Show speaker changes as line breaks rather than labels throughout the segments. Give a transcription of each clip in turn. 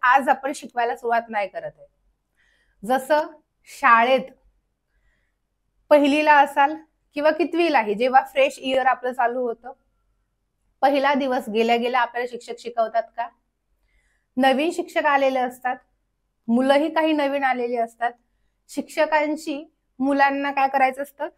आज आपण शिकवायला सुरुवात नाही करत आहे. जसं शाळेत पहिलीला असाल किंवा कितवीलाही, जेव्हा फ्रेश इयर आपलं चालू होतं, पहिला दिवस गेल्या गेल्या आपल्याला शिक्षक शिकवतात का? नवीन शिक्षक आलेले असतात, मुलंही काही नवीन आलेली असतात. शिक्षकांची मुलांना काय करायचं असतं,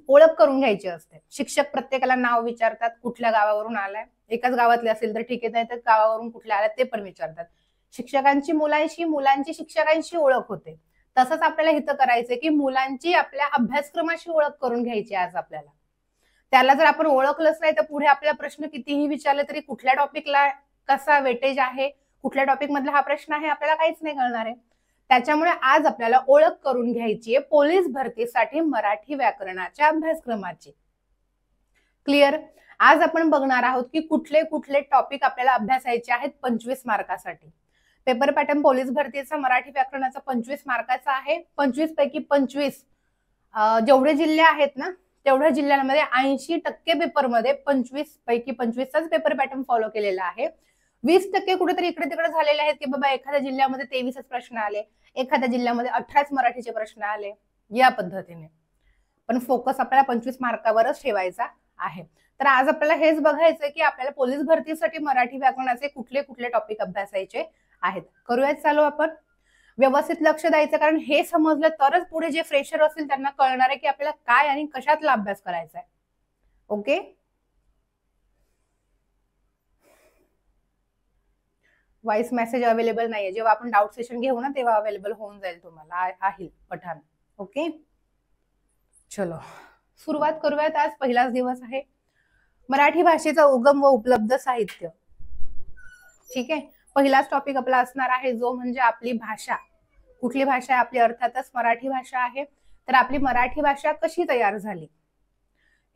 ओळख करून घ्यायची असते. शिक्षक प्रत्येकाला नाव विचारतात, कुठल्या गावावरून आलाय, एकाच गावातले असेल तर ठीक आहे, नाही तर गावावरून कुठल्या आलाय ते पण विचारतात. शिक्षकांची मुलांशी, मुलांची शिक्षकांशी ओळख होते. तसंच आपल्याला इथं करायचंय की मुलांची आपल्या अभ्यासक्रमाशी ओळख करून घ्यायची आज आपल्याला. त्याला जर आपण ओळखलंच नाही तर पुढे आपल्याला प्रश्न कितीही विचारले तरी कुठल्या टॉपिकला कसा वेटेज आहे, कुठल्या टॉपिक मधला हा प्रश्न आहे, आपल्याला काहीच नाही कळणार आहे. त्याच्यामुळे आज आपल्याला ओळख करून घ्यायची आहे पोलीस भरतीसाठी मराठी व्याकरणाच्या अभ्यासक्रमाची. क्लिअर? आज आपण बघणार आहोत की कुठले कुठले टॉपिक आपल्याला अभ्यासायचे आहेत 25 मार्कासाठी. पेपर पॅटर्न पोलीस भरतीचा मराठी व्याकरणाचा 25 मार्काचा आहे. 25 पैकी 25 जेवढे जिल्हे आहेत ना तेवढ्या जिल्ह्यांमध्ये 80% पेपरमध्ये 25 पैकी 25चाच पेपर पॅटर्न फॉलो केलेला आहे. 20% कुठेतरी इकडे तिकडे झालेले आहेत की बाबा एखाद्या जिल्ह्यामध्ये 23च प्रश्न आले, एखाद्या जिल्ह्यामध्ये 18च मराठीचे प्रश्न आले, या पद्धतीने. पण फोकस आपल्याला 25 मार्कावरच ठेवायचा आहे. तर आज आपल्याला हेच बघायचंय की आपल्याला पोलीस भरतीसाठी मराठी व्याकरणाचे कुठले कुठले टॉपिक अभ्यासायचे आहेत. करूयात चालू आपण. व्यवस्थित लक्ष द्यायचं, कारण हे समजलं तरच पुढे जे फ्रेशर असतील त्यांना कळणार आहे की आपल्याला काय आणि कशातला अभ्यास करायचा आहे. ओके, व्हॉइस मेसेज अवेलेबल नाहीये. जेव्हा आपण डाऊट सेशन घेऊ ना तेव्हा अवेलेबल होऊन जाईल तुम्हाला, आहे पठाण. ओके, चलो सुरुवात करूयात. आज पहिलाच दिवस आहे. मराठी भाषेचा उगम व उपलब्ध साहित्य. ठीक आहे, पहिलाच टॉपिक आपला असणार आहे जो म्हणजे आपली भाषा. कुठली भाषा आहे आपली? अर्थातच मराठी भाषा आहे. तर आपली मराठी भाषा कशी तयार झाली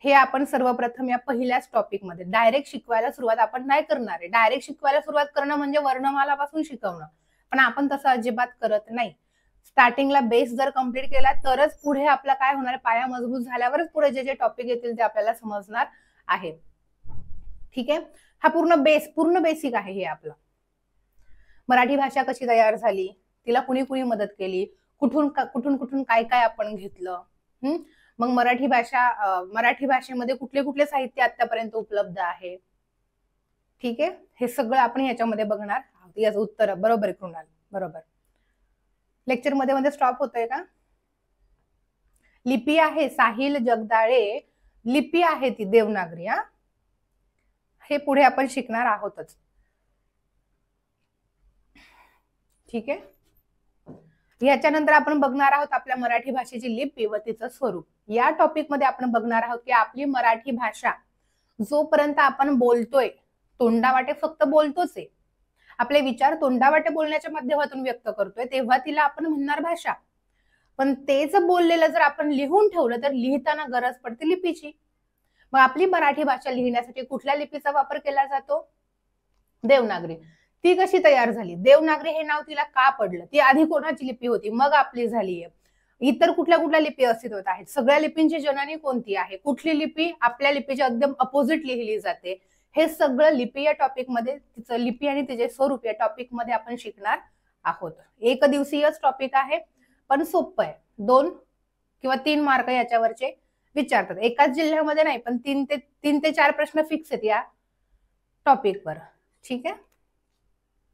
हे आपण सर्वप्रथम या पहिल्याच टॉपिक मध्ये डायरेक्ट शिकवायला सुरुवात आपण नाही करणार आहे. डायरेक्ट शिकवायला सुरुवात करणं म्हणजे वर्णमालापासून शिकवणं, पण आपण तसं अजिबात करत नाही. स्टार्टिंगला बेस जर कम्प्लीट केला तरच पुढे आपला काय होणार, पाया मजबूत झाल्यावरच पुढे जे जे टॉपिक येतील ते आपल्याला समजणार आहे. ठीक आहे, हा पूर्ण बेसिक आहे हे आपलं. मराठी भाषा कशी तयार झाली, तिला कुणी कुणी मदत केली, कुठून कुठून काय काय आपण घेतलं, मग मराठी भाषेमध्ये कुठले कुठले साहित्य आतापर्यंत उपलब्ध आहे. ठीक आहे, हे सगळं आपण याच्यामध्ये बघणार आहोत. याचं उत्तर बरोबर कृणाल, बरोबर. लेक्चर मध्ये स्टॉप होतोय का? लिपी आहे साहिल जगदाळे, लिपी आहे ती देवनागरी. हे पुढे आपण शिकणार आहोतच. ठीक आहे, याच्यानंतर आपण बघणार आहोत आपल्या मराठी भाषेची लिपी व तिचं स्वरूप. या टॉपिक मध्ये आपण बघणार आहोत की आपली मराठी भाषा जोपर्यंत आपण बोलतोय, तोंडावाटे फक्त बोलतोच आहे, आपले विचार तोंडावाटे बोलण्याच्या माध्यमातून व्यक्त करतोय, तेव्हा तिला आपण म्हणणार भाषा. पण तेच बोललेलं जर आपण लिहून ठेवलं तर लिहिताना गरज पडते लिपीची. मग आपली मराठी भाषा लिहिण्यासाठी कुठल्या लिपीचा वापर केला जातो? देवनागरी. ती कशी तयार झाली? देवनागरी हे नाव तिला का पडलं? ती आधी कोणाची लिपी होती मग आपली झाली आहे? इतर कुठल्या कुठल्या लिपी अस्तित्वात आहेत? सगळ्या लिपींची जननी कोणती आहे? कुठली लिपी आपल्या लिपीच्या एकदम अपोजिट लिहिली जाते? हे सगळं लिपी या टॉपिक मध्ये, तिचं लिपी आणि तिचे स्वरूप या टॉपिक मध्ये आपण शिकणार आहोत. एक दिवसीयच टॉपिक आहे पण सोपं आहे. 2 किंवा 3 मार्क याच्यावरचे विचारतात. एकाच जिल्ह्यामध्ये नाही पण 3 ते 4 प्रश्न फिक्स आहेत या टॉपिकवर. ठीक आहे,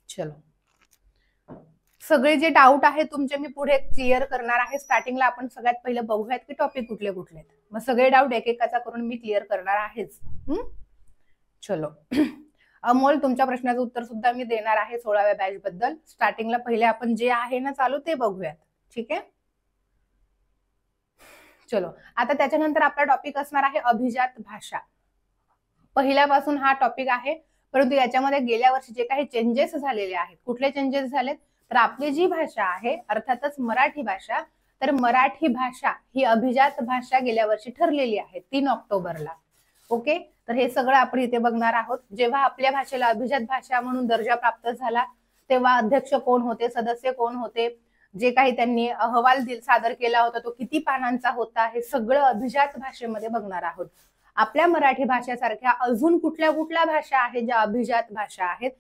चलो सगळे जे डाऊट आहे तुमचे मी पुढे क्लिअर करणार आहे. स्टार्टिंगला आपण सगळ्यात पहिलं बघूयात की टॉपिक कुठले कुठले आहेत. मग सगळे डाऊट एकेकाचा करून मी क्लिअर करणार आहेच. चलो अमोल, तुमच्या प्रश्नाचं उत्तर सुद्धा मी देणार आहे 16व्या बॅच बद्दल. स्टार्टिंगला पहिले आपण जे आहे ना चालू ते बघूयात. ठीक आहे, चलो आता त्याच्यानंतर आपला टॉपिक असणार आहे अभिजात भाषा. पहिल्यापासून हा टॉपिक आहे, परंतु याच्यामध्ये गेल्या वर्षी जे काही चेंजेस झालेले आहेत. कुठले चेंजेस झालेत? तर आपली जी भाषा आहे अर्थातच मराठी भाषा, तर मराठी भाषा ही अभिजात भाषा गेल्या वर्षी ठरलेली आहे 3 ऑक्टोबरला. ओके, तर हे सगळं आपण इथे बघणार आहोत. जेव्हा आपल्या भाषेला अभिजात भाषा म्हणून दर्जा प्राप्त झाला तेव्हा अध्यक्ष कोण होते, सदस्य कोण होते, जे काही त्यांनी अहवाल सादर केला होता तो किती पानांचा होता, हे सगळं अभिजात भाषेमध्ये बघणार आहोत. आपल्या मराठी भाषेसारख्या अजून कुठल्या कुठल्या भाषा आहेत ज्या अभिजात भाषा आहेत?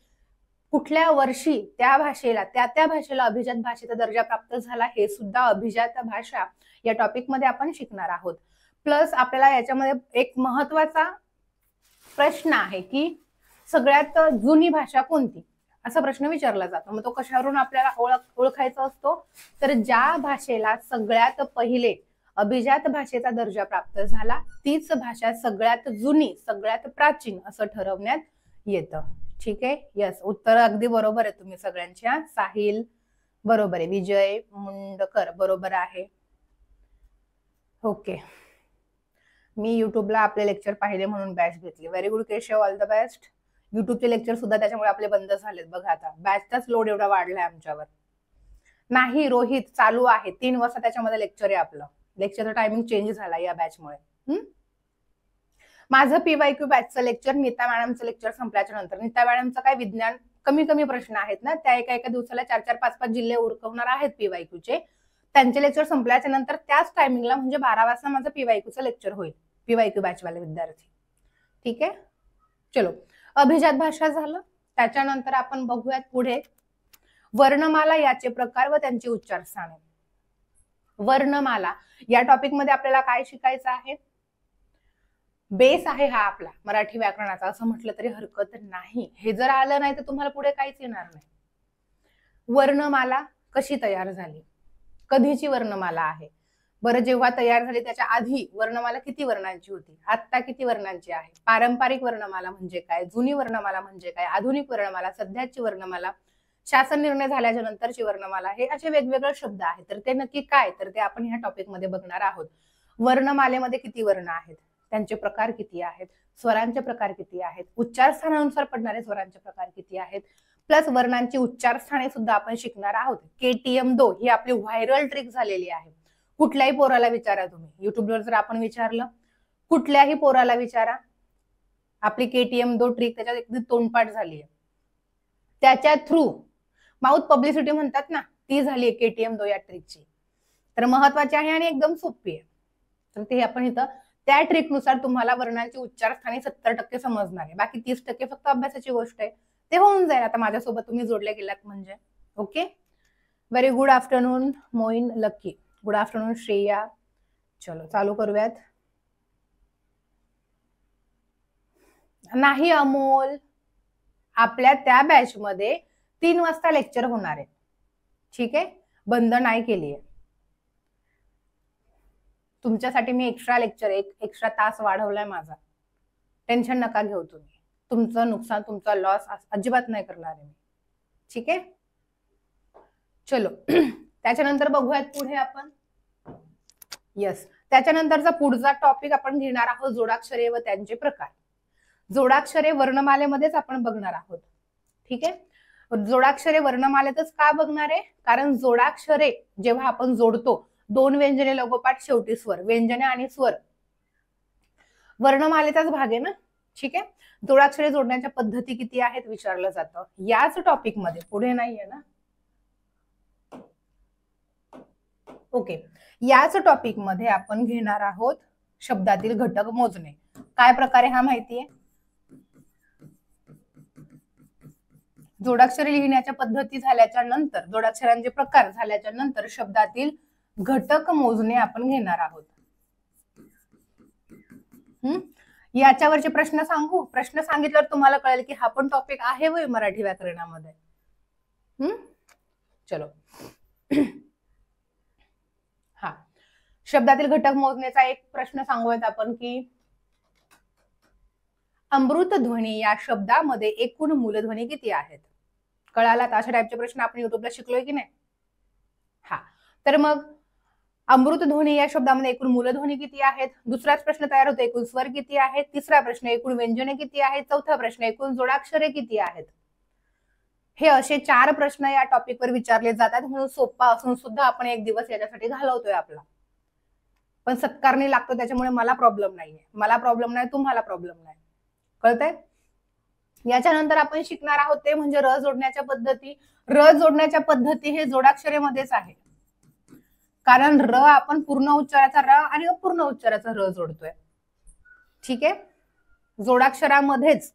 कुठल्या वर्षी त्या भाषेला अभिजात भाषेचा दर्जा प्राप्त झाला हे सुद्धा अभिजात भाषा या टॉपिक मध्ये आपण शिकणार आहोत. प्लस आपल्याला याच्यामध्ये एक महत्वाचा प्रश्न आहे की सगळ्यात जुनी भाषा कोणती, असा प्रश्न विचारला जातो. मग तो कशावरून आपल्याला ओळखायचा असतो, तर ज्या भाषेला सगळ्यात पहिले अभिजात भाषेचा दर्जा प्राप्त झाला तीच भाषा सगळ्यात जुनी, सगळ्यात प्राचीन असं ठरवण्यात येतं. ठीक आहे. यस, उत्तर अगदी बरोबर आहे तुम्ही सगळ्यांच्या. साहिल बरोबर आहे, विजय मुंडकर बरोबर आहे. ओके, मी युट्यूबला आपले लेक्चर पाहिले म्हणून बॅच घेतली. Very good Keshav, all the best. युट्यूबचे लेक्चर सुद्धा त्याच्यामुळे आपले बंद झालेत बघा. आता बॅचचाच लोड एवढा वाढलाय आमच्यावर. नाही रोहित, चालू आहे 3 वाजता त्याच्यामध्ये लेक्चर आहे आपलं. लेक्चरचा टायमिंग चेंज झाला या बॅचमुळे. माझं पीवायक्यू बॅचचं लेक्चर नीता मॅडमचं लेक्चर संपल्याच्या नंतर. नीता मॅडमचं काय विज्ञान कमी प्रश्न आहेत ना, त्या एका दिवसाला 4-4, 5-5 जिल्हे उरकवणार आहेत पीवायक्यूचे. त्यांचे लेक्चर संपल्याच्या नंतर त्याच टायमिंगला म्हणजे 12 वाजता माझं पीवायक्यूचं लेक्चर होईल, पीवायक्यू बॅचवाले विद्यार्थी. ठीक आहे. चलो, अभिजात भाषा झालं. त्याच्यानंतर आपण बघूयात पुढे वर्णमाला, याचे प्रकार व त्यांची उच्चारस्थाने. वर्णमाला या टॉपिक मध्ये आपल्याला काय शिकायचं आहे? बेस आहे हा आपला मराठी व्याकरणाचा, असं म्हटलं तरी हरकत नाही. हे जर आलं नाही तर तुम्हाला पुढे काहीच येणार नाही. वर्णमाला कशी तयार झाली, कधीची वर्णमाला आहे? बरं, जेव्हा तयार झाली त्याच्या आधी वर्णमाला किती वर्णांची होती, आता किती वर्णांची आहे? पारंपरिक वर्णमाला म्हणजे काय, जुनी वर्णमाला म्हणजे काय, आधुनिक वर्णमाला, सध्याची वर्णमाला, शासन निर्णय झाल्याच्या नंतरची वर्णमाला, हे असे वेगवेगळे शब्द आहेत. तर ते नक्की काय, तर ते आपण ह्या टॉपिक मध्ये बघणार आहोत. वर्णमालेमध्ये किती वर्ण आहेत, त्यांचे प्रकार किती आहेत, स्वरांचे प्रकार किती आहेत, उच्चारस्थानानुसार पडणारे स्वरांचे प्रकार किती आहेत, प्लस वर्णांची उच्चारस्थाने सुद्धा आपण शिकणार आहोत. KTM2 ही आपली व्हायरल ट्रिक झालेली आहे. कुठल्याही पोराला विचारा तुम्ही, युट्यूबवर जर आपण विचारलं, कुठल्याही पोराला विचारा, आपली KTM2 ट्रिक त्याच्यात एकदम तोंडपाठ झाली आहे. त्याच्या थ्रू माउथ पब्लिसिटी म्हणतात ना, ती झाली आहे KTM2 या ट्रिकची. तर महत्वाची आहे आणि एकदम सोपी आहे. तर ते आपण इथं त्या ट्रिकनुसार तुम्हाला वर्णांची उच्चारस्थाने 70% समजणार आहे. बाकी 30% फक्त अभ्यासाची गोष्ट आहे, ते होऊन जाईल आता माझ्यासोबत तुम्ही जोडले गेलात म्हणजे. Okay, very good afternoon Moin Lucky, good afternoon Shreya. चलो चालू करूयात. नाही अमोल, आपल्या त्या बॅच मध्ये 3 वाजता लेक्चर होणार आहे. ठीक आहे, बंद नाही केली आहे. तुमच्यासाठी मी एक्स्ट्रा लेक्चर, एक एक्स्ट्रा तास वाढवलाय माझा. टेन्शन नका घेऊ तुम्ही, तुमचं नुकसान, तुमचा लॉस अजिबात नाही करणार आहे मी. ठीक आहे. चलो त्याच्यानंतर बघूयात पुढे आपण. यस, त्याच्यानंतरचा पुढचा टॉपिक आपण घेणार आहोत जोडाक्षरे व त्यांचे प्रकार. जोडाक्षरे वर्णमालेमध्येच आपण बघणार आहोत. ठीक आहे. जोडाक्षरे वर्णमालेतच का बघणार आहे, कारण जोडाक्षरे जेव्हा आपण जोडतो, 2 व्यंजने लगोपाठ शेवटी स्वर, व्यंजने आणि स्वर वर्णमालेचाच भाग आहे ना. ठीक आहे. जोडाक्षरे जोडण्याच्या पद्धती किती आहेत विचारलं जातं याच टॉपिक मध्ये, पुढे नाहीये ना. ओके, याच टॉपिक मध्ये आपण घेणार आहोत शब्दातील घटक मोजणे. काय प्रकारे हा माहितीये? जोडाक्षरे लिहिण्याच्या पद्धती झाल्याच्या नंतर, जोडाक्षरांचे प्रकार झाल्याच्या नंतर शब्दातील घटक मोजणे आपण घेणार आहोत. याच्यावरचे प्रश्न सांगू? प्रश्न सांगितल्यावर तुम्हाला कळेल की हा पण टॉपिक आहे वय मराठी व्याकरणामध्ये. चलो हा, शब्दातील घटक मोजण्याचा एक प्रश्न सांगूयात आपण की अमृत ध्वनी या शब्दामध्ये एकूण मूलध्वनी किती आहेत? कळाला? अशा टाईपचे प्रश्न आपण युट्यूबला शिकलोय की नाही. हा, तर मग अमृत ध्वनी या शब्दामध्ये एकूण मूलध्वनी किती आहेत? दुसराच प्रश्न तयार होतो, एकूण स्वर किती आहेत? तिसरा प्रश्न, एकूण व्यंजने किती आहेत? चौथा प्रश्न, एकूण जोडाक्षरे किती आहेत? हे असे 4 प्रश्न या टॉपिकवर विचारले जातात. म्हणून सोपा असून सुद्धा आपण एक दिवस याच्यासाठी घालवतोय आपला, पण सत्कारणी लागतो, त्याच्यामुळे मला प्रॉब्लेम नाहीये. मला प्रॉब्लेम नाही, तुम्हाला प्रॉब्लेम नाही. कळतंय? याच्यानंतर आपण शिकणार आहोत ते म्हणजे र जोडण्याच्या पद्धती. र जोडण्याच्या पद्धती हे जोडाक्षरेमध्येच आहे, कारण र आपण पूर्ण उच्चाराचा र आणि अपूर्ण उच्चाराचा र जोडतोय. ठीक आहे. जोडाक्षरामध्येच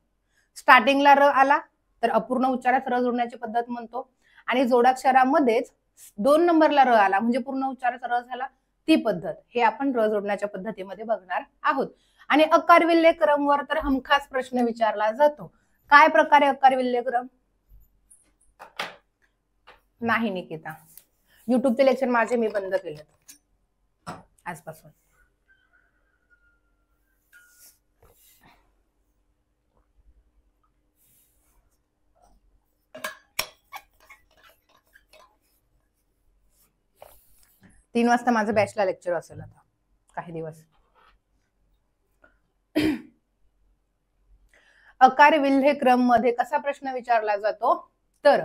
स्टार्टिंगला र आला, तर अपूर्ण उच्चारात र जोडण्याची पद्धत म्हणतो. आणि जोडाक्षरामध्येच 2 नंबरला र आला म्हणजे पूर्ण उच्चाराचा र झाला, ती पद्धत. हे आपण र जोडण्याच्या पद्धतीमध्ये बघणार आहोत. आणि अकार विल्हेय क्रमवर तर हमखास प्रश्न विचारला जातो. काय प्रकारे अकार विल्हेय क्रम? नाही निकिता, युट्यूबचे लेक्चर माझे मी बंद केले आजपासून. तीन वाजता माझं बॅचला लेक्चर असेल आता काही दिवस. अकार विल्हेय क्रम मध्ये कसा प्रश्न विचारला जातो? तर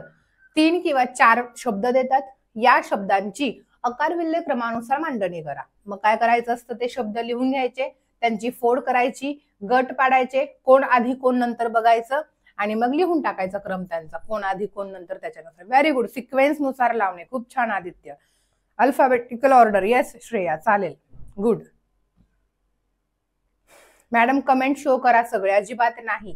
3 किंवा 4 शब्द देतात, या शब्दांची अकार विल्हेय क्रमानुसार मांडणी करा. मग काय करायचं असतं, ते शब्द लिहून घ्यायचे, त्यांची फोड करायची, गट पाडायचे, कोण आधी कोण नंतर बघायचं आणि मग लिहून टाकायचा क्रम त्यांचा, कोण आधी कोण नंतर त्याच्यानुसार. व्हेरी गुड, सिक्वेन्स नुसार लावणे, खूप छान Aditya. Alphabetical order, yes Shreya, चालेल, गुड. मॅडम कमेंट शो करा सगळे, अजिबात नाही.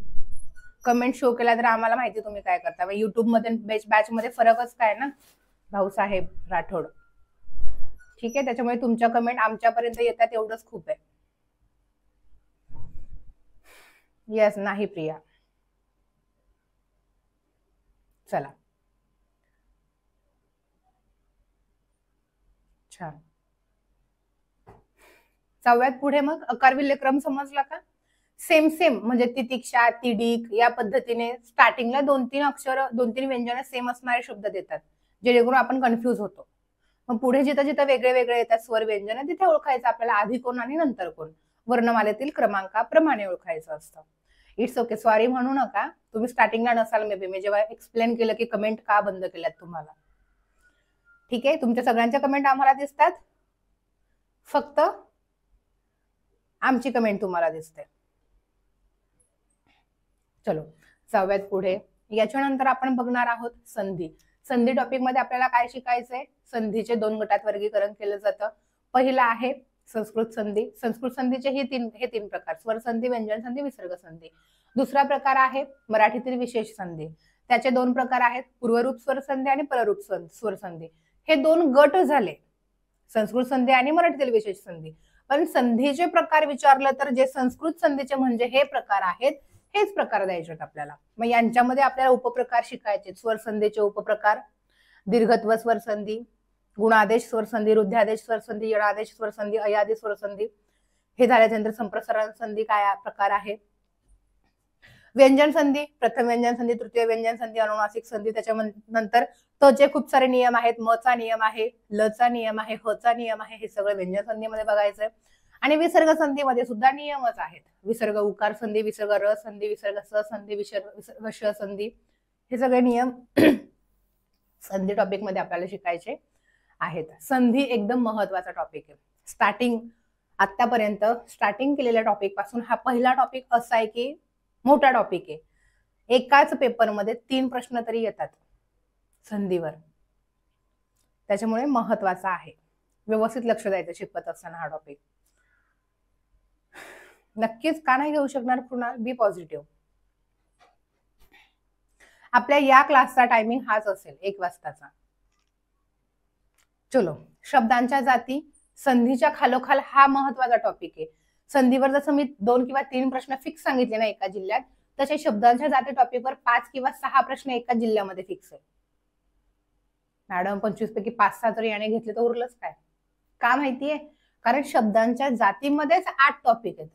कमेंट शो केला तर आम्हाला माहिती तुम्ही काय करता. युट्यूब मध्ये बॅच मध्ये फरकच काय ना भाऊसाहेब राठोड, ठीक आहे. त्याच्यामुळे तुमच्या कमेंट आमच्यापर्यंत येतात एवढंच खूप आहे. येस, नाही प्रिया, चला छान. जाऊयात पुढे. मग अकार विल्हेय क्रम समजला का? सेम म्हणजे तितिक्षा, तिडीक या पद्धतीने स्टार्टिंगला 2-3 अक्षर, 2-3 व्यंजन सेम असणारे शब्द देतात, जेणेकरून आपण कन्फ्युज होतो. मग पुढे जिथं जिथं वेगळे वेगळे येतात स्वर व्यंजन, तिथे ओळखायचं आपल्याला आधी कोण आणि नंतर कोण, वर्णमालेतील क्रमांकाप्रमाणे ओळखायचं असतं. इट्स ओके, सॉरी म्हणू नका, तुम्ही स्टार्टिंगला नसाल मे बी, मी जेव्हा एक्सप्लेन केलं की कमेंट का बंद केल्यात तुम्हाला. ठीक आहे, तुमच्या सगळ्यांच्या कमेंट आम्हाला दिसतात, फक्त आमची कमेंट तुम्हाला दिसते. चलो जाऊयात पुढे. याच्यानंतर आपण बघणार आहोत संधी. संधी टॉपिक मध्ये आपल्याला काय शिकायचंय? संधीचे 2 गटात वर्गीकरण केलं जातं. पहिला आहे संस्कृत संधी. संस्कृत संधीचे हे तीन प्रकार, स्वर संधी, व्यंजन संधी, विसर्ग संधी. दुसरा प्रकार आहे मराठीतील विशेष संधी. त्याचे 2 प्रकार आहेत, पूर्वरूप स्वर संधी आणि पररूप स्वर संधी. हे 2 गट झाले, संस्कृत संधी आणि मराठीतील विशेष संधी. पण संधीचे प्रकार विचारलं तर जे संस्कृत संधीचे म्हणजे हे प्रकार आहेत, हेच प्रकार द्यायचे आपल्याला. मग यांच्यामध्ये आपल्याला उपप्रकार शिकायचे. स्वर संधीचे उपप्रकार, दीर्घत्व स्वर संधी, गुणादेश स्वर संधी, रुद्धादेश स्वर संधी, यणादेश स्वर संधी, अयादेश स्वर संधी. हे झाल्यानंतर संप्रसारण संधी काय प्रकार आहे. व्यंजन संधी, प्रथम व्यंजन संधी, तृतीय व्यंजन संधी, अनुनासिक संधी. त्याच्यानंतर त चे खूप सारे नियम आहेत, म चा नियम आहे, ल चा नियम आहे, ह चा नियम आहे. हे सगळं व्यंजन संधीमध्ये बघायचंय. आणि विसर्ग संधीमध्ये सुद्धा नियमच आहेत. विसर्ग उकार संधी, विसर्ग र संधी, विसर्ग स संधी, विसर्ग श संधी. हे सगळे नियम संधी टॉपिक मध्ये आपल्याला शिकायचे आहेत. संधी एकदम महत्वाचा टॉपिक आहे. स्टार्टिंग आतापर्यंत स्टार्टिंग केलेल्या टॉपिक पासून हा पहिला टॉपिक असा आहे की मोठा टॉपिक आहे. एकाच पेपरमध्ये 3 प्रश्न तरी येतात संधीवर, त्याच्यामुळे महत्वाचा आहे. व्यवस्थित लक्ष द्यायचं शिकवत असताना हा टॉपिक. नक्कीच का नाही घेऊ शकणार कुणाल? बी पॉझिटिव्ह. आपल्या या क्लासचा टायमिंग हाच असेल 1 वाजताचा. चलो, शब्दांच्या जाती संधीच्या खालोखाल हा महत्वाचा टॉपिक आहे. संधीवर जसं मी 2 किंवा 3 प्रश्न फिक्स सांगितले ना एका जिल्ह्यात, तसे शब्दांच्या जाती टॉपिकवर 5 किंवा 6 प्रश्न एका जिल्ह्यामध्ये फिक्स आहे. मॅडम 25 पैकी 5-6 जरी याने घेतले तर उरलंच काय? का माहितीये? कारण शब्दांच्या जातीमध्येच 8 टॉपिक आहेत.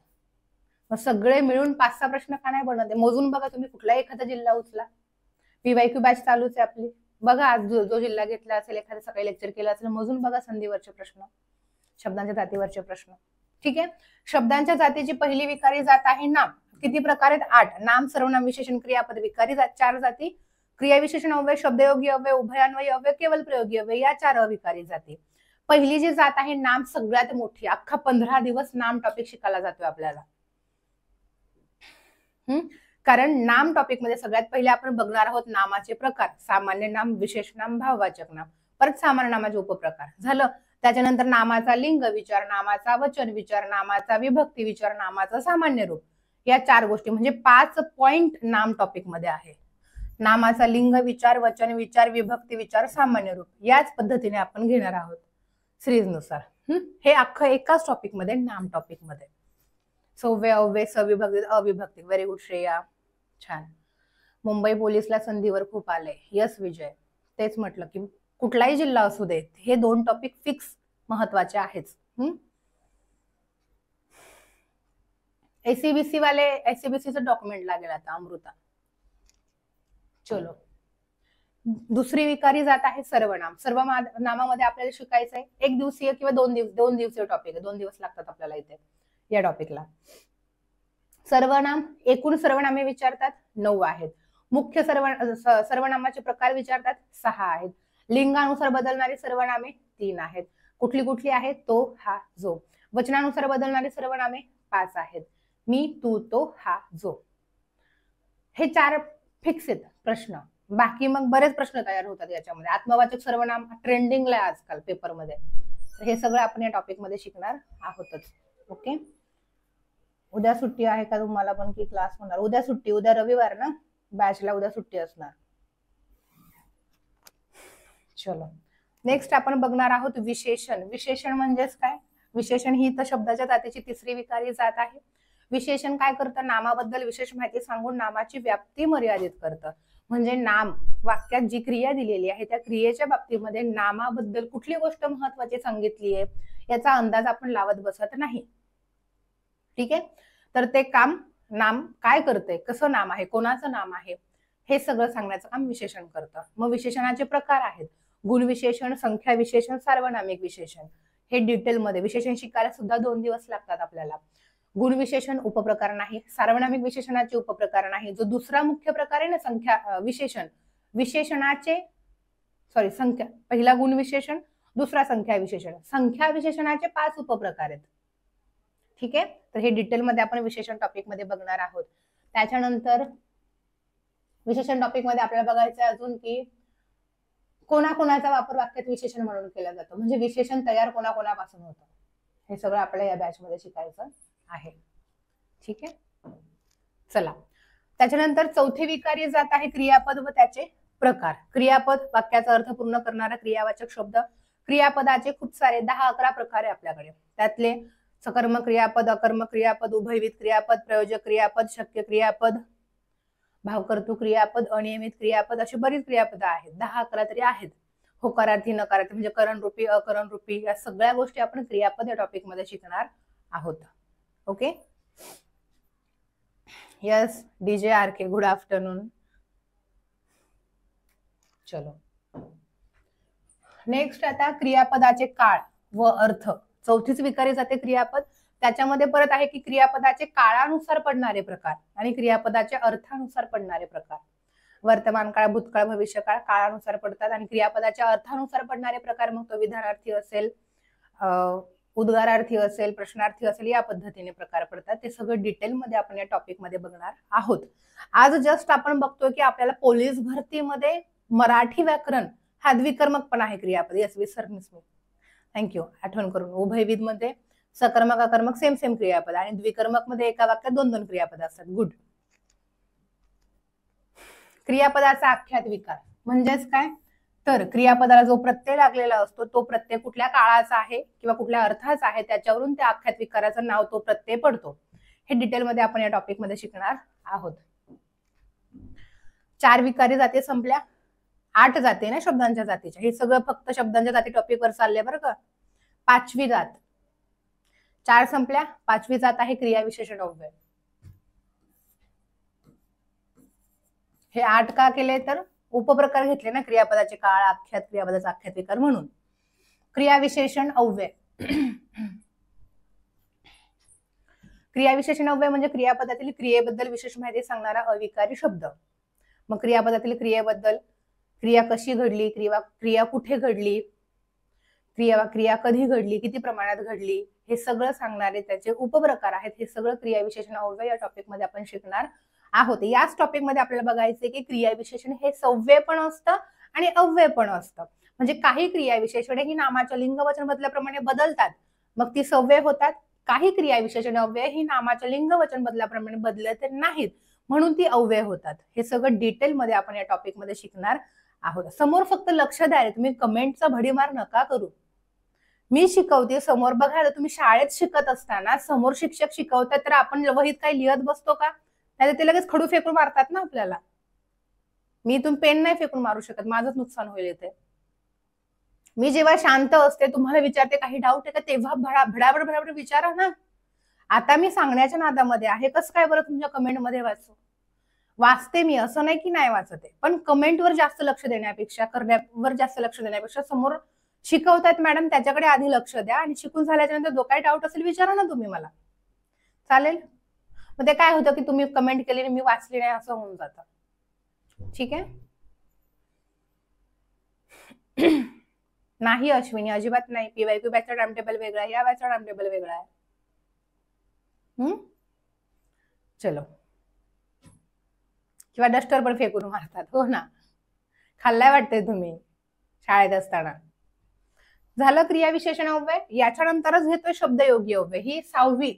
मग सगळे मिळून 5-6 प्रश्न का नाही बनवते? मोजून बघा तुम्ही, कुठला एखादा जिल्हा उचला. PYQ बॅच चालूच आहे आपली. बघा आज जो जिल्हा घेतला असेल, एखाद्या सकाळी लेक्चर केलं असेल, मोजून बघा संधीवरचे प्रश्न, शब्दांच्या जातीवरचे प्रश्न. ठीक आहे. शब्दांच्या जातीची पहिली विकारी जात आहे नाम. किती प्रकार आहेत? 8. नाम, सर्वनाम, विशेषण, क्रियापद, विकारी 4 जाती. क्रिया विशेषण अव्यय, शब्दयोगी अव्यय, उभयान्वयी अव्यय, केवल प्रयोगी अव्यय या 4 अविकारी जाती. पहिली जी जात आहे नाम सगळ्यात मोठी. अख्खा 15 दिवस नाम टॉपिक शिकायला जातोय आपल्याला. कारण नाम टॉपिक मध्ये सगळ्यात पहिले आपण बघणार आहोत नामाचे प्रकार. सामान्य नाम, विशेष नाम, भाववाचक नाम. परत सामान्य नामाचे उपप्रकार झालं. त्याच्यानंतर नामाचा लिंग विचार, नामाचा वचन विचार, नामाचा विभक्ती विचार, नामाचा सामान्य रूप. या 4 गोष्टी म्हणजे 5 पॉइंट नाम टॉपिक मध्ये आहे. नामाचा लिंग विचार, वचन विचार, विभक्ती विचार, सामान्य रूप याच पद्धतीने आपण घेणार आहोत सिरीजनुसार. हे अख्खं एकाच टॉपिक मध्ये, नाम टॉपिक मध्ये. सव्वे, अव्वे, सविभक्ती, अविभक्ती. व्हेरी गुड श्रेया, छान. मुंबई पोलीसला संधीवर खूप आले. यस विजय, तेच म्हटलं की कुठलाही जिल्हा असू दे, हे 2 टॉपिक फिक्स महत्वाचे आहेच. एसीबीसी वाले, एसीबीसीचं डॉक्युमेंट लागेल आता अमृता. चलो, दुसरी विकारी जात आहे सर्वनाम. सर्वनामामध्ये आपल्याला शिकायचं आहे 1 दिवसीय किंवा 2 दिवसीय टॉपिक आहे. 2 दिवस लागतात आपल्याला इथे या टॉपिकला. सर्वनाम, एकूण सर्वनामे विचारतात 9 आहेत. मुख्य सर्वनामाचे प्रकार विचारतात 6 आहेत. लिंगानुसार बदलणारी सर्वनामे 3 आहेत. कुठली कुठली आहेत? तो, हा, जो. वचनानुसार बदलणारी सर्वनामे 5 आहेत. मी, तू, तो, हा, जो. हे 4 फिक्स आहेत प्रश्न. बाकी मग बरेच प्रश्न तयार होतात याच्यामध्ये. आत्मवाचक सर्वनाम ट्रेंडिंगला आहे आजकाल पेपरमध्ये. हे सगळं आपण या टॉपिक मध्ये शिकणार आहोतच. ओके, उद्या सुट्टी आहे का तुम्हाला पण की क्लास होणार? उद्या सुट्टी, उद्या रविवार ना, बॅचला उद्या सुट्टी असणार. चलो, नेक्स्ट आपण बघणार आहोत विशेषण. विशेषण म्हणजेच काय? विशेषण ही तर शब्दाच्या जातीची तिसरी विकारी जात आहे. विशेषण काय करतं? नामाबद्दल विशेष माहिती सांगून नामाची व्याप्ती मर्यादित करतं. म्हणजे नाम, वाक्यात जी क्रिया दिलेली आहे त्या क्रियेच्या बाबतीमध्ये नामाबद्दल कुठली गोष्ट महत्वाची सांगितली आहे याचा अंदाज आपण लावत बसत नाही. ठीक आहे, तर ते काम नाम काय करते, कसं नाम आहे, कोणाचं नाम आहे, हे सगळं सांगण्याचं काम विशेषण करतं. मग विशेषणाचे प्रकार आहेत गुण विशेषण, संख्या विशेषण, सार्वनामिक विशेषण. हे डिटेलमध्ये विशेषण शिकायला सुद्धा 2 दिवस लागतात आपल्याला. गुण विशेषण उपप्रकार नाही, सार्वनामिक विशेषणाचे उपप्रकार नाही. जो दुसरा मुख्य प्रकार आहे ना संख्या विशेषण, विशेषणाचे संख्या, पहिला गुण विशेषण, दुसरा संख्या विशेषण. संख्या विशेषणाचे 5 उपप्रकार आहेत. ठीक आहे, तर हे डिटेलमध्ये आपण विशेषण टॉपिक मध्ये बघणार आहोत. त्याच्यानंतर विशेषण टॉपिक मध्ये आपल्याला बघायचं अजून की कोणाकोणाचा वापर वाक्यात विशेषण म्हणून केला जातो, म्हणजे विशेषण तयार कोणाकोणापासून होतं, हे सगळं आपल्याला या बॅच मध्ये शिकायचं आहे. ठीक आहे, चला. त्याच्यानंतर चौथी विकारी जात आहे क्रियापद व त्याचे प्रकार. क्रियापद, वाक्याचा अर्थ पूर्ण करणारा क्रियावाचक शब्द. क्रियापदाचे खूप सारे 10-11 प्रकार आहे आपल्याकडे. त्यातले सकर्मक क्रियापद, अकर्मक क्रियापद, उभयविध क्रियापद, प्रयोजक क्रियापद, शक्य क्रियापद, भावकर्तृ क्रियापद, अनियमित क्रियापद, अशी बरीच क्रियापद आहेत. 10-11 तरी आहेत. होकारार्थी, नकारार्थी म्हणजे करण रूपी, अकरण रूपी, या सगळ्या गोष्टी आपण क्रियापद या टॉपिक मध्ये शिकणार आहोत. ओके, यस डीजे आर के, गुड आफ्टरनून. चलो, नेक्स्ट आता क्रियापदाचे काळ व अर्थ. चौथीच विकारी जाते क्रियापद. त्याच्यामध्ये परत आहे की क्रियापदाचे काळानुसार पडणारे प्रकार आणि क्रियापदाच्या अर्थानुसार पडणारे प्रकार. वर्तमान काळ, भूतकाळ, भविष्यकाळ काळानुसार पडतात आणि क्रियापदाच्या अर्थानुसार पडणारे प्रकार मग तो विधानार्थी असेल, उद्गारार्थी असेल, प्रश्नार्थी असेल, या पद्धतीने प्रकार पडतात. ते सगळं डिटेलमध्ये आपण या टॉपिक मध्ये बघणार आहोत. आज जस्ट आपण बघतोय की आपल्याला पोलीस भरतीमध्ये मराठी व्याकरण हा द्विकर्मक पण आहे क्रियापद. यस, विसरलीस मी, थँक्यू आठवण करून. उभयविध मध्ये सकर्मक अकर्मक सेम क्रियापद आणि द्विकर्मक मध्ये एका वाक्यात 2-2 क्रियापद असतात. गुड. क्रियापदाचा आख्यात विकार म्हणजेच काय? तर क्रियापदाला जो प्रत्यय लागलेला असतो तो प्रत्यय कुठल्या काळाचा आहे किंवा कुठल्या अर्थाचा आहे त्याच्यावरून त्या आख्यात विकाराचं नाव तो प्रत्यय पडतो. हे डिटेलमध्ये आपण या टॉपिक मध्ये शिकणार आहोत. 4 विकारी जाती संपल्या. 8 जाती ना शब्दांच्या जातीच्या. हे सगळं फक्त शब्दांच्या जाती टॉपिक वर चालले बरं का. 5वी जात, 4 संपल्या. 5वी जात आहे क्रियाविशेषण अव्यय. हे 8 का केले? तर उपप्रकार घेतले ना क्रियापदाचे काळ, आख्यात, क्रियापदाचा आख्यात विकार म्हणून. क्रियाविशेषण अव्यय. क्रियाविशेषण अव्यय म्हणजे क्रियापदातील क्रियेबद्दल विशेष माहिती सांगणारा अविकारी शब्द. मग क्रियापदातील क्रियेबद्दल, क्रिया कशी घडली, क्रिया कुठे घडली, क्रिया कधी घडली, किती प्रमाणात घडली, हे सगळं सांगणारे त्याचे उपप्रकार आहेत. हे सगळं क्रियाविशेषण अव्यय या टॉपिक मध्ये आपण शिकणार आहोत. याच टॉपिक मध्ये आपल्याला बघायचे की क्रियाविशेषण हे सव्यय पण असतं आणि अव्यय पण असतं. म्हणजे काही क्रियाविशेषणे ही नामाच्या लिंग वचन बदल्याप्रमाणे बदलतात, मग ती सव्यय होतात. काही क्रियाविशेषण अव्यय ही नामाच्या लिंग वचन बदल्याप्रमाणे बदलत नाहीत, म्हणून ती अव्यय होतात. हे सगळं डिटेलमध्ये आपण या टॉपिकमध्ये शिकणार आहोत. समोर फक्त लक्ष द्या, तुम्ही कमेंटचा भडीमार नका करू. मी शिकवते समोर. बघा, तुम्ही शाळेत शिकत असताना समोर शिक्षक शिकवतात तर आपण वहीत काही लिहत बसतो का? नाही, ते लगेच खडू फेकून मारतात ना आपल्याला. मी इथून पेन नाही फेकून मारू शकत, माझंच नुकसान होईल इथे. मी जेव्हा शांत असते, तुम्हाला विचारते काही डाऊट आहे का, तेव्हा भडाभड भडाभड विचारा ना. आता मी सांगण्याच्या नादामध्ये आहे, कसं काय बरं तुमच्या कमेंटमध्ये वाचते मी, असं नाही की नाही वाचते, पण कमेंटवर जास्त लक्ष देण्यापेक्षा, करण्यावर जास्त लक्ष देण्यापेक्षा समोर शिकवतायत मॅडम त्याच्याकडे आधी लक्ष द्या, आणि शिकून झाल्याच्या नंतर जो काही डाऊट असेल विचारा ना तुम्ही मला. चालेल? मग ते काय होतं की तुम्ही कमेंट केली मी वाचली नाही असं होऊन जातं. ठीक आहे? नाही अश्विनी, अजिबात नाही. पीवायक्यू बॅचचा टाइम टेबल वेगळा आहे, या बॅचचा टाइम टेबल वेगळा आहे. चलो. किंवा डस्टर पण फेकून मारतात, हो ना. खाल्लाय वाटतंय तुम्ही शाळेत असताना. झालं क्रियाविशेषण अव्यय. याच्यानंतरच घेतोय शब्दयोगी अव्यय. ही 6वी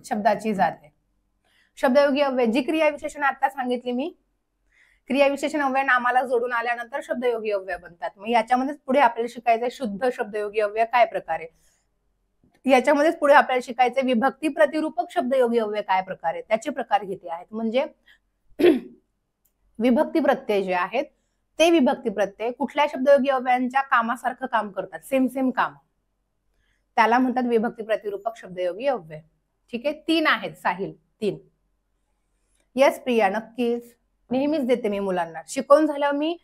शब्दाची जात आहे. शब्दयोगी अव्यय, जी क्रियाविशेषण आता सांगितली मी, क्रियाविशेषण अव्यय नामाला जोडून आल्यानंतर शब्दयोगी अव्यय बनतात. मग याच्यामध्येच पुढे आपल्याला शिकायचंय शुद्ध शब्दयोगी अव्यय काय प्रकारे. याच्यामध्येच पुढे आपल्याला शिकायचे विभक्ती प्रतिरूपक शब्दयोगी अव्यय काय प्रकारे, त्याचे प्रकार किती आहेत. म्हणजे विभक्ती प्रत्यय जे आहेत ते विभक्ती प्रत्यय कुठल्या शब्दयोगी अव्ययांच्या कामासारखं काम करतात, सेम काम, त्याला म्हणतात विभक्ती प्रतिरूपक शब्दयोगी अव्यय. ठीक आहे? 3 आहेत साहिल, 3. येस प्रिया, नक्कीच नेहमीच देते मी मुलांना. शिकवून झाल्यावर मी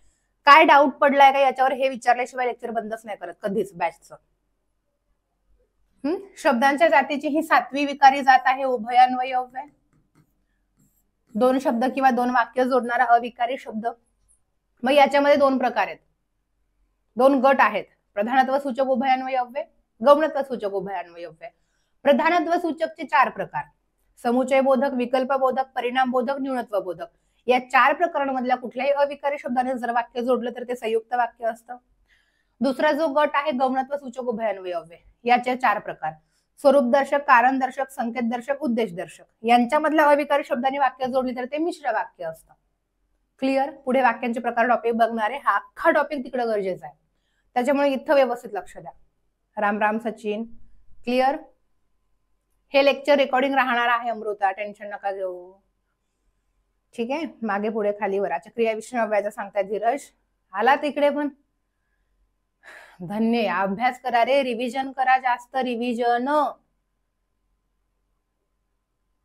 काय डाऊट पडलाय का याच्यावर हे विचारल्याशिवाय लेक्चर बंदच नाही करत कधीच बॅचचं. शब्दांच्या जातीची ही 7वी विकारी जात आहे उभयान्वयी अव्यय. 2 शब्द किंवा 2 वाक्य जोडणारा अविकारी शब्द. मग याच्यामध्ये 2 प्रकार आहेत, 2 गट आहेत. प्रधानत्व सूचक उभयान्वयी अव्यय, गौणत्व सूचक उभयान्वयी अव्यय. प्रधानत्व सूचकचे 4 प्रकार: समुचय बोधक, विकल्प बोधक, परिणाम बोधक, न्यूनत्व बोधक. या 4 प्रकारांमधल्या कुठल्याही अविकारी शब्दाने जर वाक्य जोडलं तर ते संयुक्त वाक्य असतं. दुसरा जो गट आहे गौणत्व सूचक उभयान्वयी अव्यय, याचे 4 प्रकार: स्वरूपदर्शक, कारणदर्शक, संकेतदर्शक, उद्देशदर्शक. यांच्यामधल्या अविकारी शब्दाने वाक्य जोडली तर ते मिश्र वाक्य असतं. क्लिअर? पुढे वाक्यांचे प्रकार टॉपिक बघणार आहे, हा अख्खा टॉपिक तिकडे गरजेचा आहे, त्याच्यामुळे इथं व्यवस्थित लक्ष द्या. राम राम सचिन. क्लिअर? हे लेक्चर रेकॉर्डिंग राहणार आहे अमृता, टेन्शन नका घेऊ. ठीक आहे? मागे पुढे खाली वर. अच्छा, क्रियाविशेषण अव्ययाचा सांगताय धीरज. आला तिकडे पण. धन्य. अभ्यास करा रे, रिव्हिजन करा, जास्त रिव्हिजन.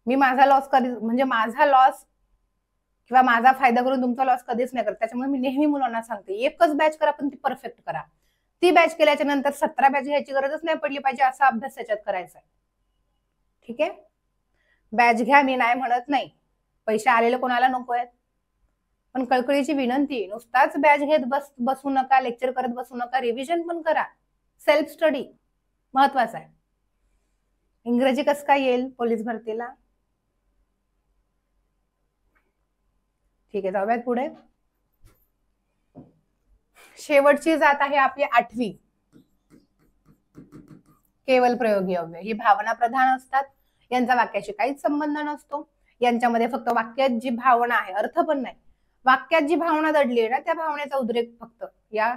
मी माझा लॉस कधी, म्हणजे माझा लॉस किंवा माझा फायदा करून तुमचा लॉस कधीच नाही करत. त्याच्यामुळे मी नेहमी मुलांना सांगते एकच बॅच करा, पण ती परफेक्ट करा. ती बॅच केल्याच्या नंतर 17 बॅच घ्यायची गरजच नाही पडली पाहिजे असा अभ्यास त्याच्यात करायचा आहे. ठीक आहे? बॅच घ्या, मी नाही म्हणत नाही, पैसे आलेले कोणाला नको आहेत, पण कळकळीची विनंती, नुसताच बॅच घेत बसू नका, लेक्चर करत बसू नका, रिव्हिजन पण करा. सेल्फ स्टडी महत्वाचा आहे. इंग्रजी कसं काय येईल पोलीस भरतीला? ठीक आहे, जाऊयात पुढे. शेवटची जात आहे आपली 8वी, केवल प्रयोगी अव्यय. ही भावना प्रधान असतात, यांचा वाक्याशी काहीच संबंध नसतो. यांच्यामध्ये फक्त वाक्यात जी भावना आहे, अर्थ पण नाही, वाक्यात जी भावना दडली आहे ना त्या भावनेचा उद्रेक फक्त या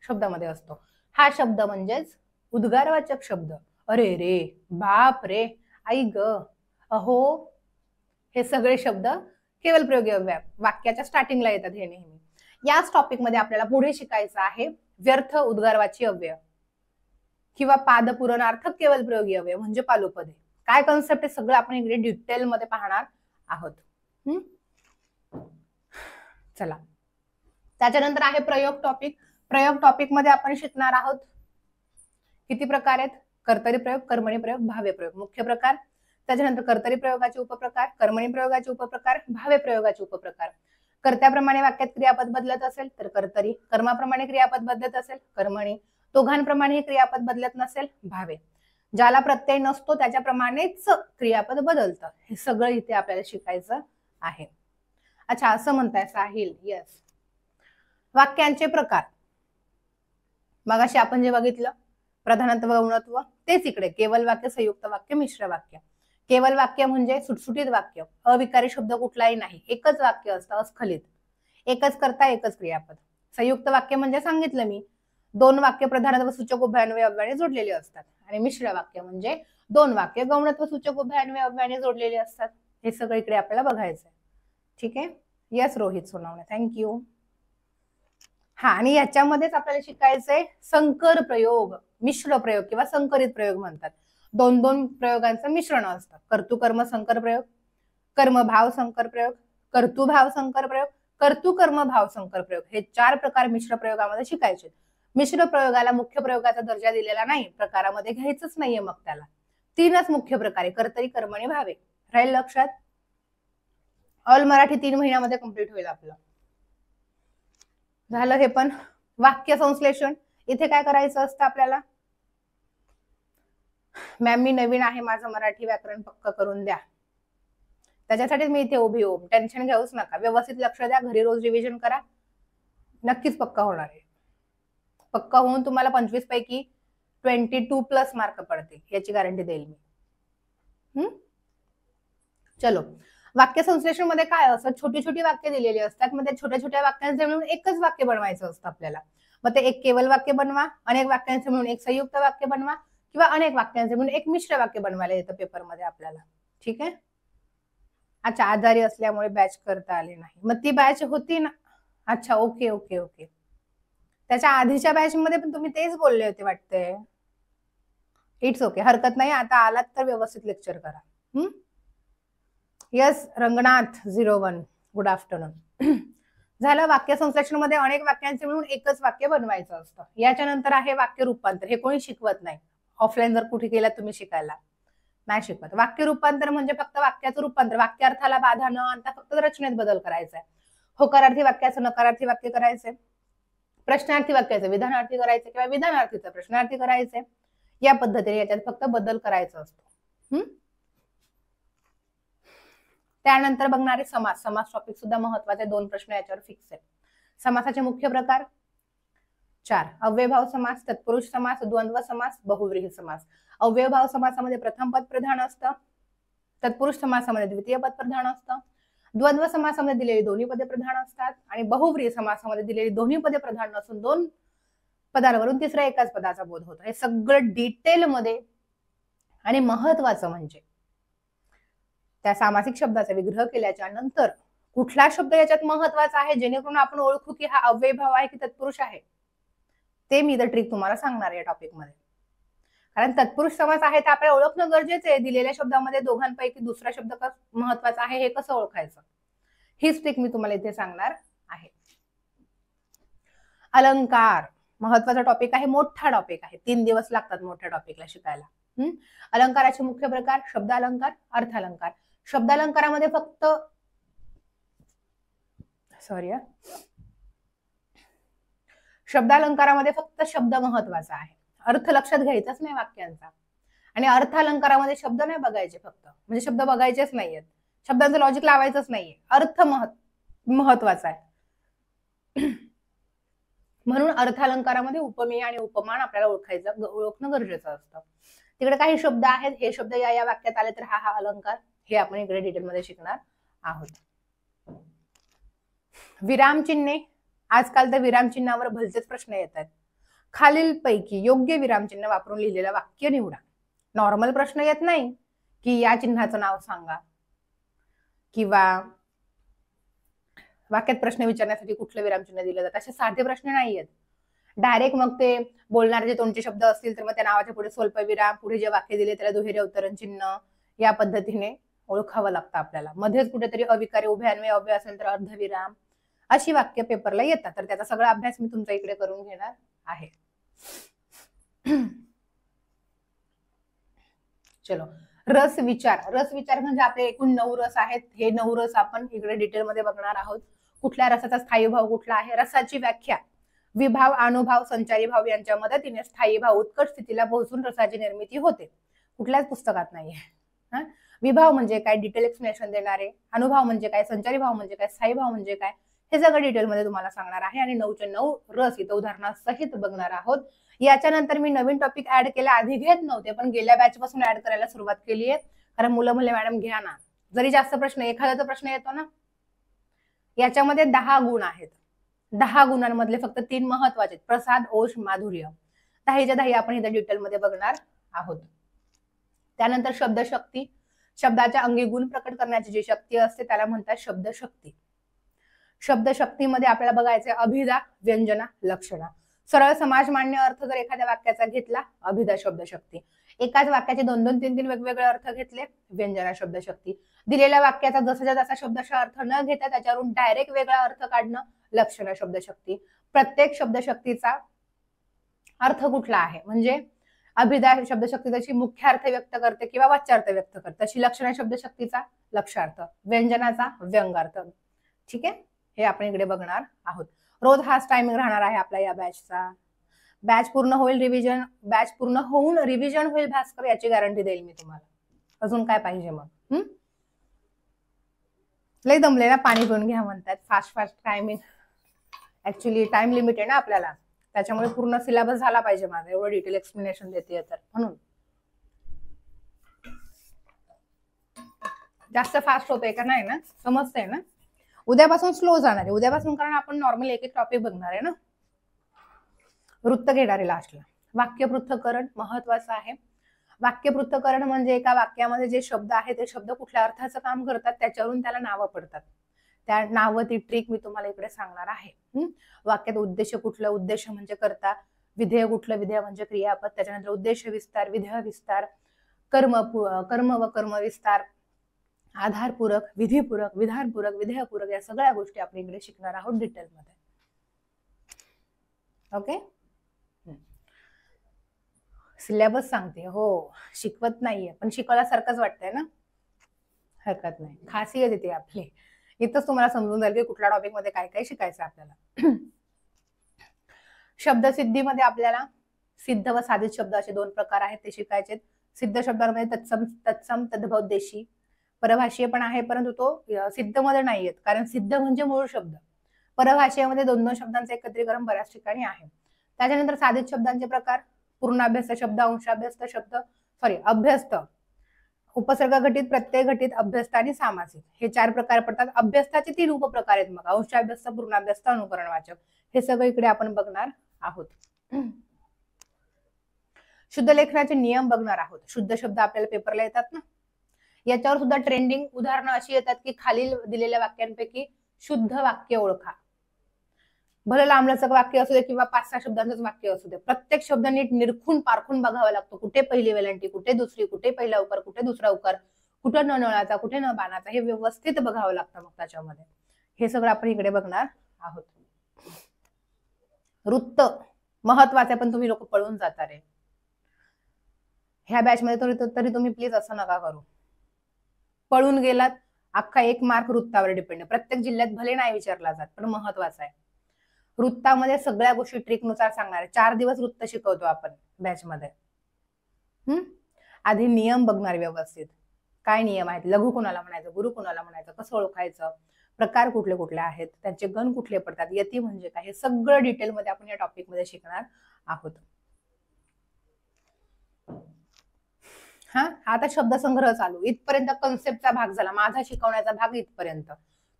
शब्दामध्ये असतो. हा शब्द म्हणजेच उद्गारवाचक शब्द. अरे रे, बाप रे, आई ग, अहो, हे सगळे शब्द केवल प्रयोगी अव्यय वाक्याच्या स्टार्टिंगला येतात. हे नेहमी याच टॉपिक मध्ये आपल्याला पुढे शिकायचं आहे व्यर्थ उद्गारवाची अव्यय किंवा पादपूरणार्थक केवल प्रयोगी अव्यय म्हणजे पालोपदे. काय कन्सेप्ट आहे सगळं आपण इकडे डिटेल मध्ये पाहणार आहोत. चला, त्याच्यानंतर आहे प्रयोग टॉपिक. प्रयोग टॉपिक मध्ये आपण शिकणार आहोत किती प्रकार आहेत: कर्तरी प्रयोग, कर्मणी प्रयोग, भाव्य प्रयोग. मुख्य प्रकार, त्याच्यानंतर कर्तरी प्रयोगाचे उपप्रकार, कर्मणी प्रयोगाचे उपप्रकार, भाव्य प्रयोगाचे उपप्रकार. कर्त्याप्रमाणे वाक्यात क्रियापद बदलत असेल तर कर्तरी, कर्माप्रमाणे क्रियापद बदलत असेल कर्मणी, दोघांप्रमाणे क्रियापद बदलत नसेल भावे, ज्याला प्रत्यय नसतो त्याच्याप्रमाणेच क्रियापद बदलतं. हे सगळं इथे आपल्याला शिकायचं आहे. अच्छा, असं म्हणताय साहिल. येस, वाक्यांचे प्रकार मगाशी आपण जे बघितलं प्रधानत्व, गौणत्व, तेच इकडे केवल वाक्य, संयुक्त वाक्य, मिश्र वाक्य. केवल वाक्य म्हणजे सुटसुटीत वाक्य, अविकारी शब्द कुठलाही नाही, एकच वाक्य असतं अस्खलित, एकच कर्ता एकच क्रियापद. संयुक्त वाक्य म्हणजे सांगितलं मी, दोन वाक्य प्रधानत्व सूचक उभयान्वयी अव्ययाने जोडलेले असतात. आणि मिश्र वाक्य म्हणजे दोन वाक्य गौणत्व सूचक उभयान्वयी अव्ययाने जोडलेले असतात. हे सगळं इकडे आपल्याला बघायचंय. ठीक आहे. Yes Rohit Sonawane, thank you. हा, आणि याच्यामध्येच आपल्याला शिकायचंय संकर प्रयोग, मिश्र प्रयोग किंवा संकरित प्रयोग म्हणतात. दोन दोन प्रयोगांचं मिश्रण असतं. कर्तृकर्म संकर प्रयोग, कर्मभाव संकर प्रयोग, कर्तृभाव संकर प्रयोग, कर्तृकर्म भाव संकर प्रयोग, हे चार प्रकार मिश्र प्रयोगामध्ये शिकायचे. मिश्र प्रयोगाला मुख्य प्रयोगाचा दर्जा दिलेला नाही, प्रकारामध्ये घ्यायचंच नाहीये. मग त्याला तीनच मुख्य प्रकारे, कर्तरी, कर्म आणि भावे. राहील लक्षात. ऑल मराठी 3 महिन्यामध्ये कंप्लीट होईल आपलं. झालं हे पण. वाक्य संश्लेषण, इथे काय करायचं असतं आपल्याला? मॅम मी नवीन आहे, माझं मराठी व्याकरण पक्क करून द्या. त्याच्यासाठीच मी इथे उभी हो, टेन्शन घेऊच नका, व्यवस्थित लक्ष द्या, घरी रोज रिव्हिजन करा, नक्कीच पक्का होणार आहे. पक्का होऊन तुम्हाला 25 पैकी 22+ मार्क पडतील, याची गॅरंटी देईल मी. चलो, वाक्य संश्लेषण मध्ये काय असतं? छोटी छोटी वाक्य दिलेली असतात, मग त्या छोट्या छोट्या वाक्यांचे मिळून एकच वाक्य बनवायचं असतं आपल्याला. मग ते एक केवल वाक्य बनवा, अनेक वाक्यांचे मिळून एक संयुक्त वाक्य बनवा, किंवा अनेक वाक्यांचे मिळून एक मिश्र वाक्य बनवायला येतं पेपरमध्ये आपल्याला. ठीक आहे. अच्छा, आजारी असल्यामुळे बॅच करता आले नाही, मग ती बॅच होती ना. अच्छा, ओके ओके ओके. त्याच्या आधीच्या बॅच मध्ये पण तुम्ही तेच बोलले होते वाटते. इट्स ओके, हरकत नाही. आता आलात तर व्यवस्थित लेक्चर करा. Yes Ranganath 01, good afternoon. झालं. वाक्य संश्लेषण मध्ये अनेक वाक्यांचे मिळून एकच वाक्य बनवायचं असतं. याच्यानंतर आहे वाक्य रूपांतर. हे कोणी शिकवत नाही. ऑफलाईन जर कुठे गेला तुम्ही शिकायला, नाही शिकवत. वाक्य रूपांतर म्हणजे फक्त वाक्याचं रूपांतर, वाक्यार्थाला बाधा न आणता फक्त रचनेत बदल करायचा आहे. होकारार्थी वाक्याचं नकारार्थी वाक्य करायचंय, प्रश्नार्थी वाक्याचं विधानार्थी करायचं, किंवा विधानार्थीचं प्रश्नार्थी करायचंय. या पद्धतीने याच्यात फक्त बदल करायचा असतो. त्यानंतर बघणारे समास. समास टॉपिक सुद्धा महत्वाचे, 2 प्रश्न याच्यावर फिक्स आहे. समासाचे मुख्य प्रकार 4: अव्ययभाव समास, तत्पुरुष समास, द्वंद्व समास, बहुव्रीही समास. अव्ययभाव समासामध्ये प्रथम पद प्रधान असतं, तत्पुरुष समासामध्ये द्वितीय पद प्रधान असतं, द्वंद्व समासामध्ये दिलेली दोन्ही पदे प्रधान असतात, आणि बहुव्रीही समासामध्ये दिलेली दोन्ही पदे प्रधान नसून 2 पदांवरून तिसऱ्या एकाच पदाचा बोध होतो. हे सगळं डिटेलमध्ये. आणि महत्वाचं म्हणजे त्या सामासिक शब्दाचा विग्रह केल्याच्या नंतर कुठला शब्द याच्यात महत्वाचा आहे, जेणेकरून आपण ओळखू की हा अव्ययभाव आहे की तत्पुरुष आहे, ते मी द ट्रिक तुम्हाला सांगणार या टॉपिक मध्ये. कारण तत्पुरुष समास आहे तर आपल्याला ओळखणं गरजेचं आहे. दिलेल्या शब्दामध्ये दोघांपैकी दुसरा शब्द महत्वाचा आहे हे कसं ओळखायचं, हीच ट्रिक मी तुम्हाला इथे सांगणार आहे. अलंकार महत्वाचा टॉपिक आहे, मोठा टॉपिक आहे. 3 दिवस लागतात मोठ्या टॉपिकला शिकायला. अलंकाराचे मुख्य प्रकार: शब्द अलंकार, अर्थ अलंकार. शब्द अलंकारामध्ये फक्त शब्द अलंकारामध्ये फक्त शब्द महत्वाचा आहे, अर्थ लक्षात घ्यायचाच नाही वाक्यांचा. आणि अर्थ अलंकारामध्ये शब्द नाही बघायचे, फक्त म्हणजे शब्द बघायचेच नाहीयेत, शब्दांचं लॉजिक लावायचंच नाहीये, अर्थ महत्वाचा आहे. म्हणून अर्थ अलंकारामध्ये उपमेय आणि उपमान आपल्याला ओळखणं गरजेचं असतं. तिकडे काही शब्द आहेत, हे शब्द या वाक्यात आले तर हा अलंकार, हे आपण इकडे डिटेलमध्ये शिकणार आहोत. विरामचिन्हे. आजकाल तर विरामचिन्हावर भलतेच प्रश्न येतात. खालीलपैकी योग्य विरामचिन्ह वापरून लिहिलेलं वाक्य निवडा. नॉर्मल प्रश्न येत नाही की या चिन्हाचं नाव सांगा, किंवा वाक्यात प्रश्न विचारण्यासाठी कुठलं विरामचिन्ह दिलं जातं, असे साधे प्रश्न नाही आहेत. डायरेक्ट मग ते बोलणारे जे तोंडचे शब्द असतील तर मग त्या नावाच्या पुढे स्वल्पविराम, पुढे जे वाक्य दिले त्याला दुहेरी अवतरण चिन्ह, या पद्धतीने ओळखावं लागतं आपल्याला. मध्येच कुठेतरी अविकारी उभयान्वयी अव्यय असेल तर अर्धविराम, अशी वाक्य पेपरला येतात. तर त्याचा सगळा अभ्यास मी तुमच्या इकडे करून घेणार आहे. चलो, रस विचार. रस विचार म्हणजे आपले एकूण 9 रस आहेत. हे 9 रस आपण इकडे डिटेलमध्ये बघणार आहोत. कुठल्या रसाचा स्थायी भाव कुठला आहे, रसाची व्याख्या. विभाव, अनुभव, संचारी भाव यांच्या मदतीने स्थायी भाव उत्कट स्थितीला पोहोचून रसाची निर्मिती होते. कुठल्याच पुस्तकात नाहीये. विभाव म्हणजे काय, डिटेल एक्सप्लेनेशन देणारे. अनुभव म्हणजे काय, संचारी भाव म्हणजे काय, स्थायी भाव म्हणजे काय, हे सगळं डिटेलमध्ये तुम्हाला सांगणार आहे. आणि 9चे 9 रस इथं उदाहरणासहित बघणार आहोत. याच्यानंतर मी नवीन टॉपिक ऍड केला, आधी घेत नव्हते पण गेल्या बॅच पासून ऍड करायला सुरुवात केली आहे. कारण मुलं म्हणले मॅडम घ्या ना, जरी जास्त प्रश्न एखादा प्रश्न येतो ना, याच्यामध्ये 10 गुण आहेत. 10 गुणांमधले फक्त 3 महत्वाचे, प्रसाद, ओश, माधुर्य. 10च्या 10 आपण इथे डिटेलमध्ये बघणार आहोत. त्यानंतर शब्दशक्ती, शब्दाच्या अंगी गुण प्रकट करण्याची जी शक्ती असते त्याला म्हणतात शब्दशक्ती. शब्दशक्तीमध्ये आपल्याला बघायचे अभिधा, व्यंजना, लक्षणा. सरळ समाज मान्य अर्थ जर एखाद्या वाक्याचा घेतला, अभिधा शब्दशक्ती. एकाच वाक्याचे 2-2, 3-3 वेगवेगळे अर्थ घेतले, व्यंजना शब्दशक्ती. दिलेल्या वाक्याचा जसाच्या तसा शब्दशः अर्थ न घेता त्याच्यावरून डायरेक्ट वेगळा अर्थ काढणं, लक्षणा शब्दशक्ती. प्रत्येक शब्दशक्तीचा अर्थ कुठला आहे, म्हणजे अभिधा शब्दशक्ती जशी मुख्य अर्थ व्यक्त करते किंवा वाच्यार्थ व्यक्त करते, तशी लक्षणा शब्दशक्तीचा लक्षार्थ, व्यंजनाचा व्यंगार्थ. ठीक आहे, हे आपण इकडे बघणार आहोत. रोज हाच टायमिंग राहणार आहे आपला या बॅचचा. बॅच पूर्ण होऊन रिव्हिजन होईल भास्कर, याची गॅरंटी देईल मी तुम्हाला. अजून काय पाहिजे मग? लय दमले ना, पाणी पिऊन घ्या म्हणतात. Fast timing, actually time limit आहे ना आपल्याला, त्याच्यामुळे पूर्ण सिलेबस झाला पाहिजे माझा, एवढं डिटेल एक्सप्लेनेशन देते तर म्हणून. जास्त फास्ट होतंय का नाही ना, समजतंय ना? उद्यापासून स्लो जाणार आहे उद्यापासून, कारण आपण नॉर्मल एक टॉपिक बघणार आहे ना. वृत्त घेणार आहे लास्टला. वाक्यपृथक्करण महत्वाचं आहे. वाक्यपृथक्करण म्हणजे एका वाक्यामध्ये जे शब्द आहेत ते शब्द कुठल्या अर्थाचं काम करतात त्याच्यावरून त्याला नावं पडतात. त्या नावं ती ट्रिक मी तुम्हाला इकडे सांगणार आहे. वाक्यात उद्देश कुठलं, उद्देश म्हणजे करता, विधेय कुठलं, विधेय म्हणजे क्रियापद, त्याच्यानंतर उद्देश विस्तार, विधेय विस्तार, कर्म व कर्म विस्तार, आधारपूरक, विधीपूरक, विधानपूरक, विधेयपूरक, या सगळ्या गोष्टी आपण इकडे शिकणार आहोत डिटेलमध्ये. ओके, सिलेबस सांगते हो, शिकवत नाहीये पण शिकवल्यासारखंच वाटतंय ना, हरकत नाही. खासियत येते आपली, इथंच तुम्हाला समजून जाईल की कुठल्या टॉपिक मध्ये काय काय शिकायचं आपल्याला. शब्दसिद्धीमध्ये आपल्याला सिद्ध व साधित शब्द असे 2 प्रकार आहेत, ते शिकायचे. सिद्ध शब्दांमध्ये तत्सम, तद्भवदेशी, परभाषीय पण आहे, परंतु तो सिद्ध मध्ये नाही येत, कारण सिद्ध म्हणजे मूळ शब्द. परभाषेमध्ये 2-2 शब्दांचे एकत्रीकरण बऱ्याच ठिकाणी आहे. त्याच्यानंतर साधित शब्दांचे प्रकार, पूर्णाभ्यस्त शब्द, अंशाभ्यस्त शब्द, अभ्यस्त, उपसर्ग घटित, प्रत्यय घटित, अभ्यस्त आणि सामासिक, हे 4 प्रकार पडतात. अभ्यस्ताचे 3 उपप्रकार आहेत, मग अंशाभ्यस्त, पूर्णाभ्यस्त, अनुकरणवाचक, हे सगळं इकडे आपण बघणार आहोत. शुद्ध लेखनाचे नियम बघणार आहोत. शुद्ध शब्द आपल्याला पेपरला येतात ना, याच्यावर सुद्धा ट्रेंडिंग उदाहरणं अशी येतात की खालील दिलेल्या वाक्यांपैकी शुद्ध वाक्य ओळखा. भलं लांबलचक वाक्य असू दे किंवा 5-6 शब्दांचंच वाक्य असू दे, प्रत्येक शब्द नीट निरखून पारखून बघावा लागतो. कुठे पहिली वेलांटी, कुठे दुसरी, कुठे पहिला उकार, कुठे दुसरा उकार, कुठे न नळाचा, कुठे न बाणाचा, हे व्यवस्थित बघावं लागतं. मग त्याच्यामध्ये हे सगळं आपण इकडे बघणार आहोत. वृत्त महत्वाचे, पण तुम्ही लोक पळून जाता रे ह्या बॅच मध्ये, तरी तुम्ही प्लीज असं नका करू. पळून गेलात, अख्खा 1 मार्क वृत्तावर डिपेंड आहे. प्रत्येक जिल्ह्यात भले नाही विचारला जात, पण महत्वाचा आहे. वृत्तामध्ये सगळ्या गोष्टी ट्रिकनुसार सांगणार आहे. 4 दिवस वृत्त शिकवतो आपण बॅच मध्ये. आधी नियम बघणार व्यवस्थित, काय नियम आहेत, लघु कोणाला म्हणायचं, गुरु कोणाला म्हणायचं, कसं ओळखायचं, प्रकार कुठले कुठले आहेत, त्यांचे गण कुठले पडतात, यती म्हणजे काय, हे सगळं डिटेलमध्ये आपण या टॉपिक मध्ये शिकणार आहोत. आता शब्दसंग्रह चालू, इथपर्यंत कन्सेप्टचा भाग झाला. माझा शिकवण्याचा भाग इथपर्यंत,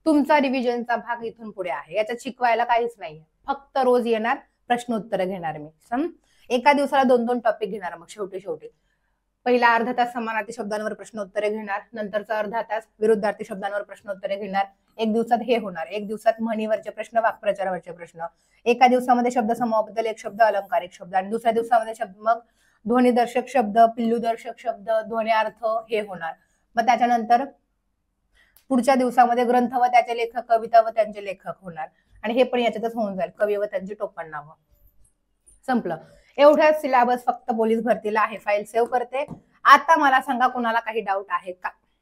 तुमचा रिव्हिजनचा भाग इथून पुढे आहे. याच्यात शिकवायला काहीच नाहीये, फक्त रोज येणार, प्रश्नोत्तर घेणार मी. एका दिवसाला 2-2 टॉपिक घेणार. मग शेवटी पहिला अर्धा तास समानार्थी शब्दांवर प्रश्नोत्तरे घेणार, नंतरचा अर्धा तास विरुद्धार्थी शब्दांवर प्रश्नोत्तरे घेणार. 1 दिवसात हे होणार. 1 दिवसात म्हणीवरचे प्रश्न, वाक्प्रचारावरचे प्रश्न. एका दिवसामध्ये शब्दसमूहाबद्दल 1 शब्द, अलंकारिक शब्द, आणि दुसऱ्या दिवसामध्ये शब्द, मग ध्वनिदर्शक शब्द, पिल्लूदर्शक शब्द, ध्वन्यार्थ, हे होणार. मग त्याच्यानंतर पुढच्या दिवसामध्ये ग्रंथ व त्याचे लेखक, कविता व त्यांचे लेखक होणार. आणि हे पण याच्यातच होऊन जाईल, कवी व त्यांची टोपण नावं. संपलं. एवढाच सिलेबस फक्त पोलीस भरतीला आहे. फाईल सेव्ह करते. आता मला सांगा, कोणाला काही डाऊट आहे का?